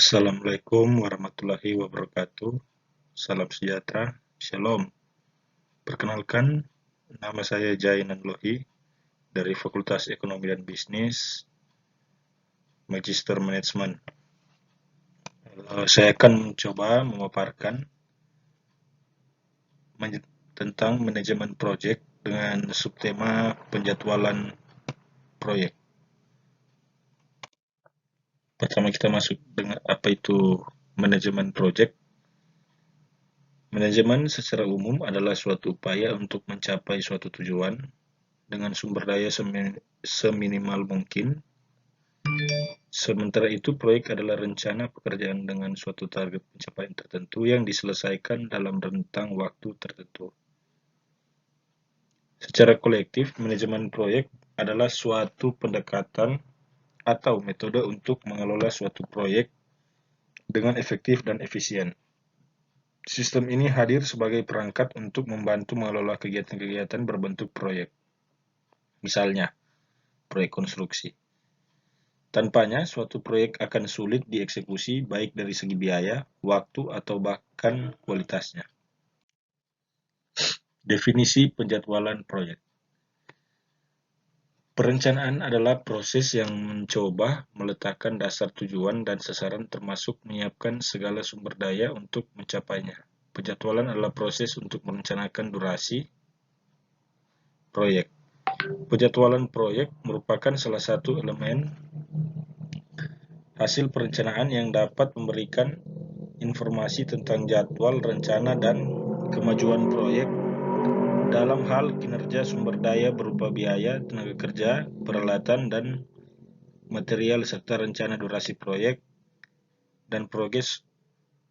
Assalamualaikum warahmatullahi wabarakatuh. Salam sejahtera. Shalom. Perkenalkan, nama saya Jainan Lohi dari Fakultas Ekonomi dan Bisnis, Magister Manajemen. Saya akan mencoba memaparkan tentang manajemen proyek dengan subtema penjadwalan proyek. Pertama kita masuk dengan apa itu manajemen proyek. Manajemen secara umum adalah suatu upaya untuk mencapai suatu tujuan dengan sumber daya seminimal mungkin. Sementara itu, proyek adalah rencana pekerjaan dengan suatu target pencapaian tertentu yang diselesaikan dalam rentang waktu tertentu. Secara kolektif, manajemen proyek adalah suatu pendekatan atau metode untuk mengelola suatu proyek dengan efektif dan efisien. Sistem ini hadir sebagai perangkat untuk membantu mengelola kegiatan-kegiatan berbentuk proyek. Misalnya, proyek konstruksi. Tanpanya, suatu proyek akan sulit dieksekusi baik dari segi biaya, waktu, atau bahkan kualitasnya. Definisi penjadwalan proyek. Perencanaan adalah proses yang mencoba meletakkan dasar tujuan dan sasaran termasuk menyiapkan segala sumber daya untuk mencapainya. Penjadwalan adalah proses untuk merencanakan durasi proyek. Penjadwalan proyek merupakan salah satu elemen hasil perencanaan yang dapat memberikan informasi tentang jadwal, rencana, dan kemajuan proyek dalam hal kinerja sumber daya berupa biaya, tenaga kerja, peralatan, dan material, serta rencana durasi proyek dan progres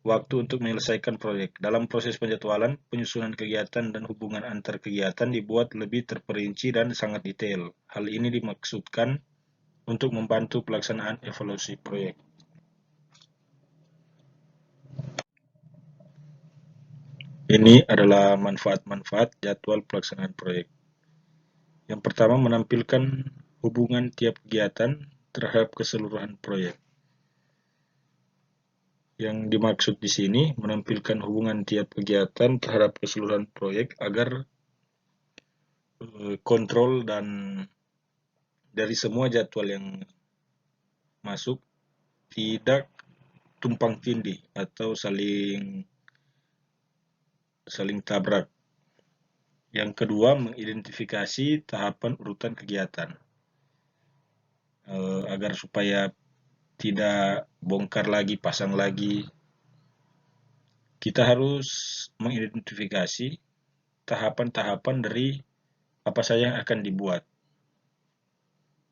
waktu untuk menyelesaikan proyek. Dalam proses penjadwalan, penyusunan kegiatan dan hubungan antar kegiatan dibuat lebih terperinci dan sangat detail. Hal ini dimaksudkan untuk membantu pelaksanaan evaluasi proyek. Ini adalah manfaat-manfaat jadwal pelaksanaan proyek. Yang pertama, menampilkan hubungan tiap kegiatan terhadap keseluruhan proyek. Yang dimaksud di sini menampilkan hubungan tiap kegiatan terhadap keseluruhan proyek agar kontrol dan dari semua jadwal yang masuk tidak tumpang tindih atau saling tabrak. Yang kedua, mengidentifikasi tahapan urutan kegiatan agar supaya tidak bongkar lagi, pasang lagi. Kita harus mengidentifikasi tahapan-tahapan dari apa saja yang akan dibuat.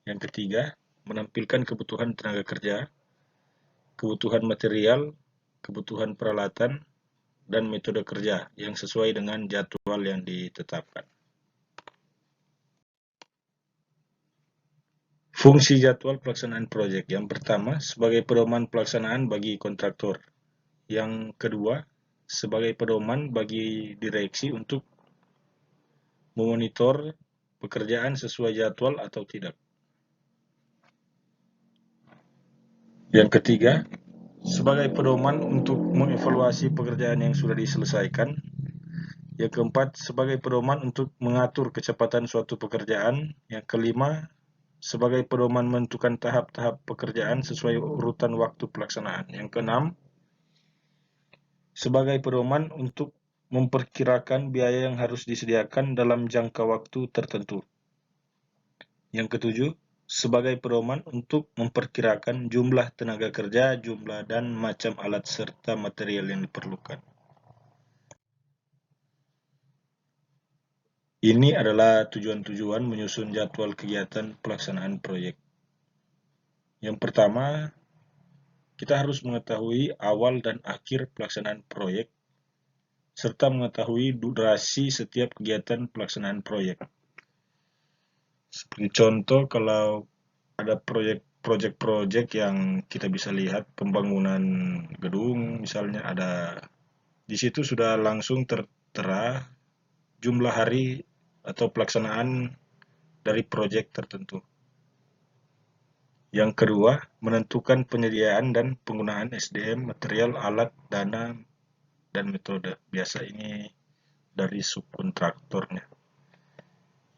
Yang ketiga, menampilkan kebutuhan tenaga kerja, kebutuhan material, kebutuhan peralatan, dan metode kerja yang sesuai dengan jadwal yang ditetapkan. Fungsi jadwal pelaksanaan proyek. Yang pertama, sebagai pedoman pelaksanaan bagi kontraktor. Yang kedua, sebagai pedoman bagi direksi untuk memonitor pekerjaan sesuai jadwal atau tidak. Yang ketiga, sebagai pedoman untuk mengevaluasi pekerjaan yang sudah diselesaikan. Yang keempat, sebagai pedoman untuk mengatur kecepatan suatu pekerjaan. Yang kelima, sebagai pedoman menentukan tahap-tahap pekerjaan sesuai urutan waktu pelaksanaan. Yang keenam, sebagai pedoman untuk memperkirakan biaya yang harus disediakan dalam jangka waktu tertentu. Yang ketujuh, sebagai pedoman untuk memperkirakan jumlah tenaga kerja, jumlah dan macam alat serta material yang diperlukan. Ini adalah tujuan-tujuan menyusun jadwal kegiatan pelaksanaan proyek. Yang pertama, kita harus mengetahui awal dan akhir pelaksanaan proyek, serta mengetahui durasi setiap kegiatan pelaksanaan proyek. Seperti contoh, kalau ada proyek yang kita bisa lihat pembangunan gedung, misalnya ada di situ sudah langsung tertera jumlah hari atau pelaksanaan dari proyek tertentu. Yang kedua, menentukan penyediaan dan penggunaan SDM, material, alat, dana, dan metode. Biasa ini dari subkontraktornya.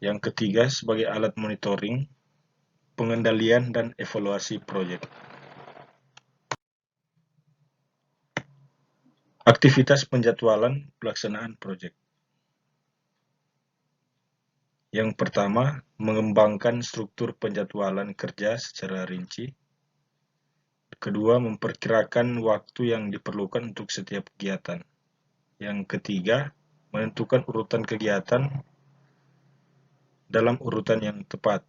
Yang ketiga, sebagai alat monitoring, pengendalian, dan evaluasi proyek. Aktivitas penjadwalan pelaksanaan proyek. Yang pertama, mengembangkan struktur penjadwalan kerja secara rinci. Kedua, memperkirakan waktu yang diperlukan untuk setiap kegiatan. Yang ketiga, menentukan urutan kegiatan dalam urutan yang tepat.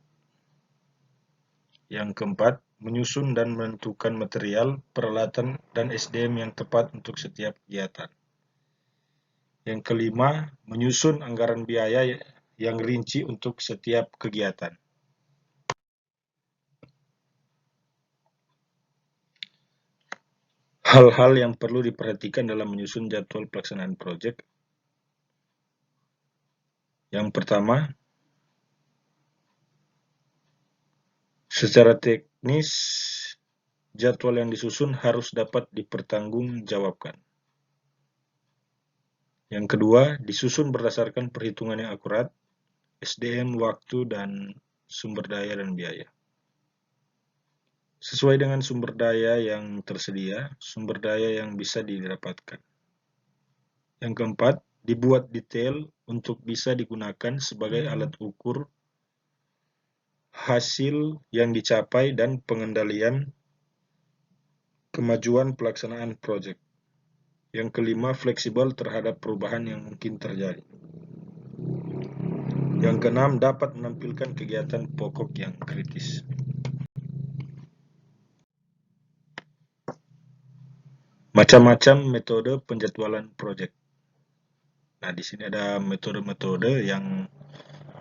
Yang keempat, menyusun dan menentukan material, peralatan, dan SDM yang tepat untuk setiap kegiatan. Yang kelima, menyusun anggaran biaya yang rinci untuk setiap kegiatan. Hal-hal yang perlu diperhatikan dalam menyusun jadwal pelaksanaan proyek. Yang pertama, secara teknis, jadwal yang disusun harus dapat dipertanggungjawabkan. Yang kedua, disusun berdasarkan perhitungan yang akurat, SDM, waktu, dan sumber daya dan biaya. Sesuai dengan sumber daya yang tersedia, sumber daya yang bisa didapatkan. Yang keempat, dibuat detail untuk bisa digunakan sebagai alat ukur hasil yang dicapai dan pengendalian kemajuan pelaksanaan proyek. Yang kelima, fleksibel terhadap perubahan yang mungkin terjadi. Yang keenam, dapat menampilkan kegiatan pokok yang kritis. Macam-macam metode penjadwalan proyek. Nah, di sini ada metode-metode yang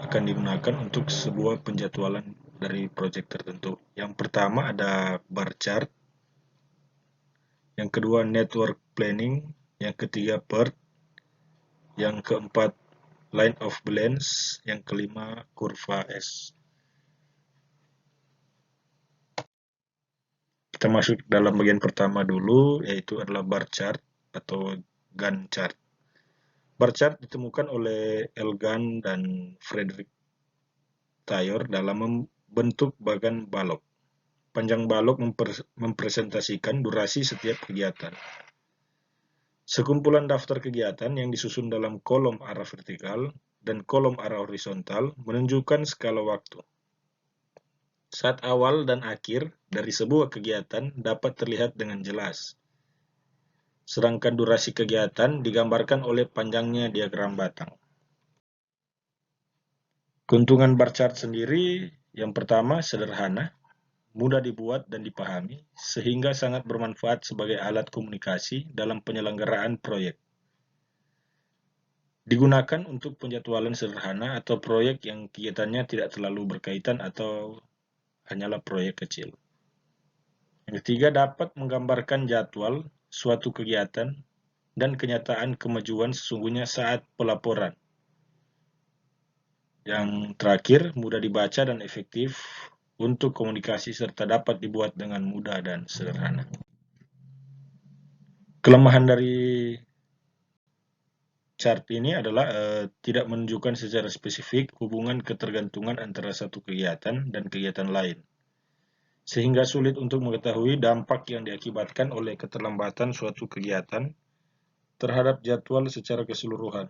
akan digunakan untuk sebuah penjadwalan dari proyek tertentu. Yang pertama ada bar chart, yang kedua network planning, yang ketiga PERT, yang keempat line of balance, yang kelima kurva S. Kita masuk dalam bagian pertama dulu, yaitu adalah bar chart atau Gantt chart. Bar chart ditemukan oleh Elgan dan Frederick Taylor dalam membentuk bagan balok. Panjang balok mempresentasikan durasi setiap kegiatan. Sekumpulan daftar kegiatan yang disusun dalam kolom arah vertikal dan kolom arah horizontal menunjukkan skala waktu. Saat awal dan akhir dari sebuah kegiatan dapat terlihat dengan jelas. Sedangkan durasi kegiatan digambarkan oleh panjangnya diagram batang. Keuntungan bar chart sendiri, yang pertama sederhana, mudah dibuat dan dipahami, sehingga sangat bermanfaat sebagai alat komunikasi dalam penyelenggaraan proyek. Digunakan untuk penjadwalan sederhana atau proyek yang kegiatannya tidak terlalu berkaitan atau hanyalah proyek kecil. Yang ketiga, dapat menggambarkan jadwal suatu kegiatan dan kenyataan kemajuan sesungguhnya saat pelaporan. Yang terakhir, mudah dibaca dan efektif untuk komunikasi serta dapat dibuat dengan mudah dan sederhana. Kelemahan dari chart ini adalah tidak menunjukkan secara spesifik hubungan ketergantungan antara satu kegiatan dan kegiatan lain, sehingga sulit untuk mengetahui dampak yang diakibatkan oleh keterlambatan suatu kegiatan terhadap jadwal secara keseluruhan.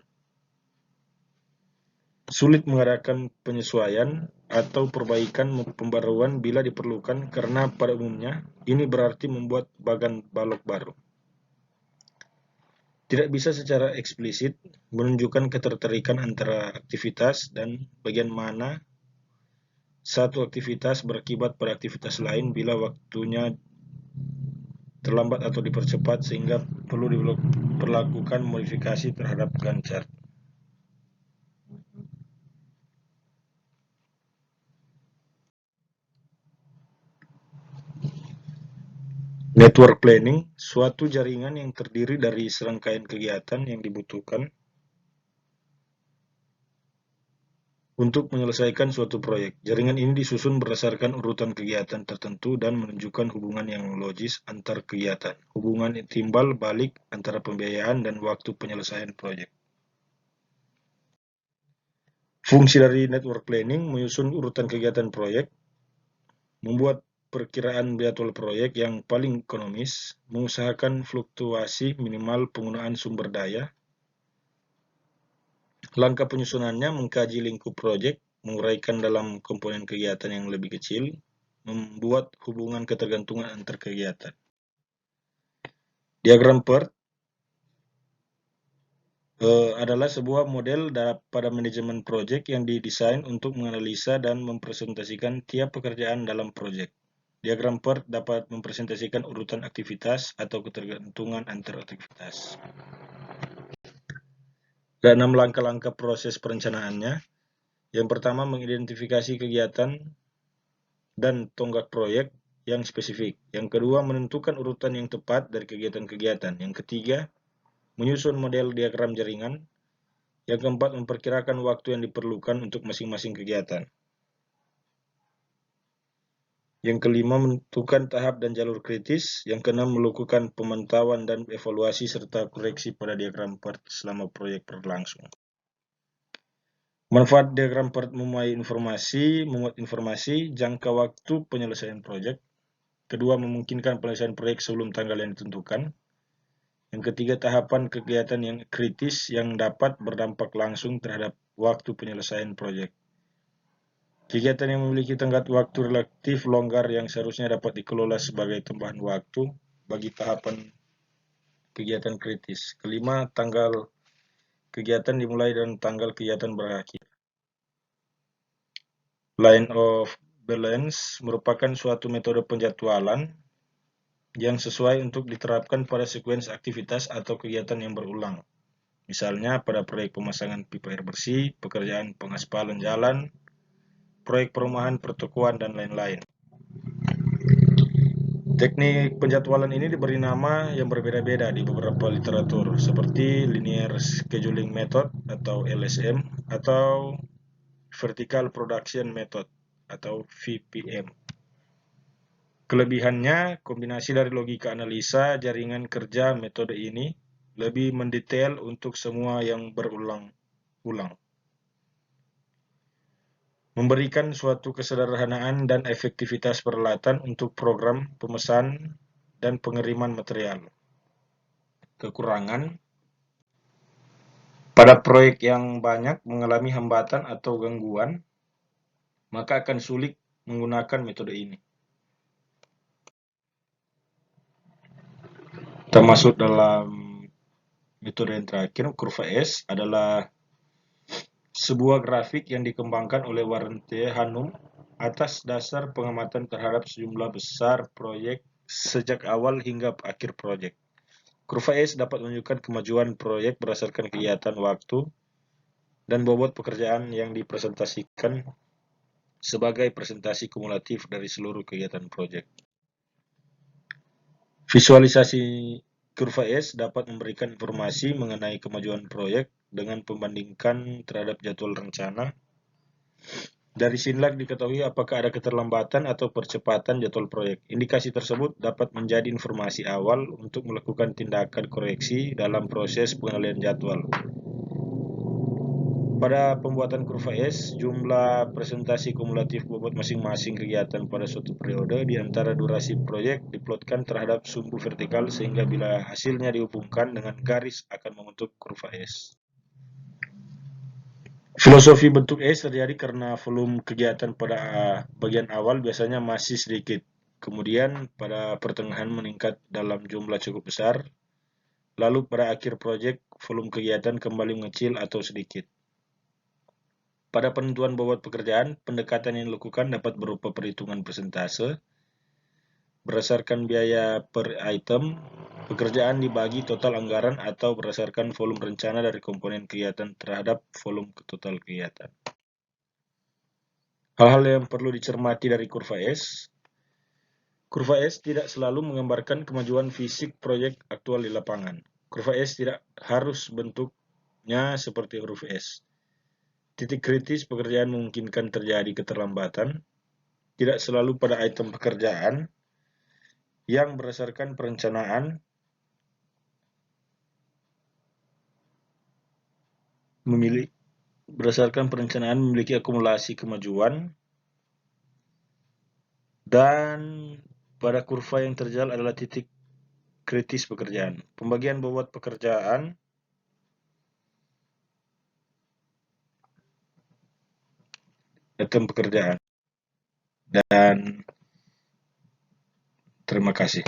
Sulit mengadakan penyesuaian atau perbaikan pembaruan bila diperlukan karena pada umumnya ini berarti membuat bagan balok baru. Tidak bisa secara eksplisit menunjukkan ketertarikan antara aktivitas dan bagian mana satu aktivitas berakibat pada aktivitas lain bila waktunya terlambat atau dipercepat, sehingga perlu diperlakukan modifikasi terhadap Gantt chart. Network planning, suatu jaringan yang terdiri dari serangkaian kegiatan yang dibutuhkan untuk menyelesaikan suatu proyek. Jaringan ini disusun berdasarkan urutan kegiatan tertentu dan menunjukkan hubungan yang logis antar kegiatan, hubungan timbal balik antara pembiayaan dan waktu penyelesaian proyek. Fungsi dari network planning menyusun urutan kegiatan proyek, membuat perkiraan jadwal proyek yang paling ekonomis, mengusahakan fluktuasi minimal penggunaan sumber daya. Langkah penyusunannya mengkaji lingkup proyek, menguraikan dalam komponen kegiatan yang lebih kecil, membuat hubungan ketergantungan antar kegiatan. Diagram PERT adalah sebuah model pada manajemen proyek yang didesain untuk menganalisa dan mempresentasikan tiap pekerjaan dalam proyek. Diagram PERT dapat mempresentasikan urutan aktivitas atau ketergantungan antar aktivitas. Ada 6 langkah-langkah proses perencanaannya. Yang pertama, mengidentifikasi kegiatan dan tonggak proyek yang spesifik. Yang kedua, menentukan urutan yang tepat dari kegiatan-kegiatan. Yang ketiga, menyusun model diagram jaringan. Yang keempat, memperkirakan waktu yang diperlukan untuk masing-masing kegiatan. Yang kelima, menentukan tahap dan jalur kritis. Yang keenam, melakukan pemantauan dan evaluasi serta koreksi pada diagram PERT selama proyek berlangsung. Manfaat diagram PERT memuat informasi, jangka waktu penyelesaian proyek. Kedua, memungkinkan penyelesaian proyek sebelum tanggal yang ditentukan. Yang ketiga, tahapan kegiatan yang kritis yang dapat berdampak langsung terhadap waktu penyelesaian proyek. Kegiatan yang memiliki tenggat waktu relatif longgar yang seharusnya dapat dikelola sebagai tambahan waktu bagi tahapan kegiatan kritis. Kelima, tanggal kegiatan dimulai dan tanggal kegiatan berakhir. Line of balance merupakan suatu metode penjadwalan yang sesuai untuk diterapkan pada sekuens aktivitas atau kegiatan yang berulang. Misalnya pada proyek pemasangan pipa air bersih, pekerjaan pengaspalan jalan, proyek perumahan, pertokoan, dan lain-lain. Teknik penjadwalan ini diberi nama yang berbeda-beda di beberapa literatur, seperti Linear Scheduling Method atau LSM, atau Vertical Production Method atau VPM. Kelebihannya, kombinasi dari logika analisa jaringan kerja metode ini lebih mendetail untuk semua yang berulang-ulang. Memberikan suatu kesederhanaan dan efektivitas peralatan untuk program pemesan dan pengiriman material. Kekurangan, pada proyek yang banyak mengalami hambatan atau gangguan, maka akan sulit menggunakan metode ini. Termasuk dalam metode yang terakhir, kurva S adalah sebuah grafik yang dikembangkan oleh Warren T. Hannum atas dasar pengamatan terhadap sejumlah besar proyek sejak awal hingga akhir proyek. Kurva S dapat menunjukkan kemajuan proyek berdasarkan kegiatan waktu dan bobot pekerjaan yang dipresentasikan sebagai presentasi kumulatif dari seluruh kegiatan proyek. Visualisasi kurva S dapat memberikan informasi mengenai kemajuan proyek dengan membandingkan terhadap jadwal rencana. Dari sinilah diketahui apakah ada keterlambatan atau percepatan jadwal proyek. Indikasi tersebut dapat menjadi informasi awal untuk melakukan tindakan koreksi dalam proses pengendalian jadwal. Pada pembuatan kurva S, jumlah presentasi kumulatif bobot masing-masing kegiatan pada suatu periode di antara durasi proyek diplotkan terhadap sumbu vertikal sehingga bila hasilnya dihubungkan dengan garis akan membentuk kurva S. Filosofi bentuk S terjadi karena volume kegiatan pada bagian awal biasanya masih sedikit, kemudian pada pertengahan meningkat dalam jumlah cukup besar, lalu pada akhir proyek volume kegiatan kembali mengecil atau sedikit. Pada penentuan bobot pekerjaan, pendekatan yang dilakukan dapat berupa perhitungan persentase, berdasarkan biaya per item, pekerjaan dibagi total anggaran atau berdasarkan volume rencana dari komponen kegiatan terhadap volume total kegiatan. Hal-hal yang perlu dicermati dari kurva S. Kurva S tidak selalu menggambarkan kemajuan fisik proyek aktual di lapangan. Kurva S tidak harus bentuknya seperti huruf S. Titik kritis pekerjaan memungkinkan terjadi keterlambatan, tidak selalu pada item pekerjaan yang berdasarkan perencanaan memiliki akumulasi kemajuan, dan pada kurva yang terjal adalah titik kritis pekerjaan. Pembagian bobot pekerjaan item pekerjaan. Dan terima kasih.